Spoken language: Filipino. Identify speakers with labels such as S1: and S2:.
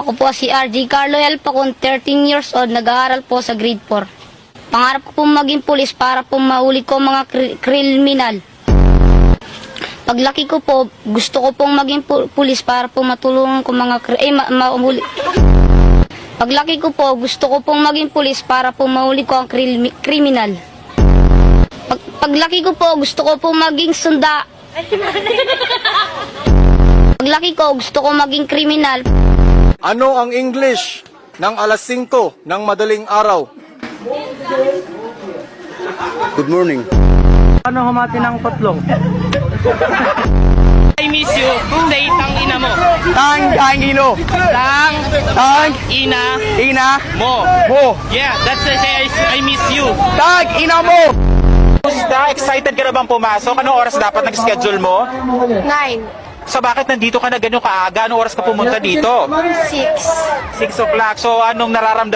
S1: Ako po si RJ Carlo L. Pacon, 13 years old, nag-aaral po sa grade 4. Pangarap ko pong maging pulis para po mahuli ko mga kriminal. Paglaki ko po, gusto ko pong maging pulis para po matulungan ko mga mahuli. Paglaki ko po, gusto ko pong maging pulis para po mahuli ko ang kriminal. Paglaki ko po, gusto ko pong maging Paglaki ko, gusto ko maging kriminal.
S2: Ano ang English ng alas 5 ng madaling araw? Good morning.
S3: Ano humati ng potlong?
S4: I miss you. Say tang ina mo.
S3: Tang ino. Tang
S4: Ina mo. Yeah, that's the say I miss you.
S3: Tang ina mo.
S5: Kumusta? Excited ka na bang pumasok? Anong oras dapat nag-schedule mo?
S6: 9.
S5: So bakit nandito ka na ganyan kaaga? Anong oras ka pumunta dito?
S6: 6.
S5: 6 o'clock. So anong nararamdaman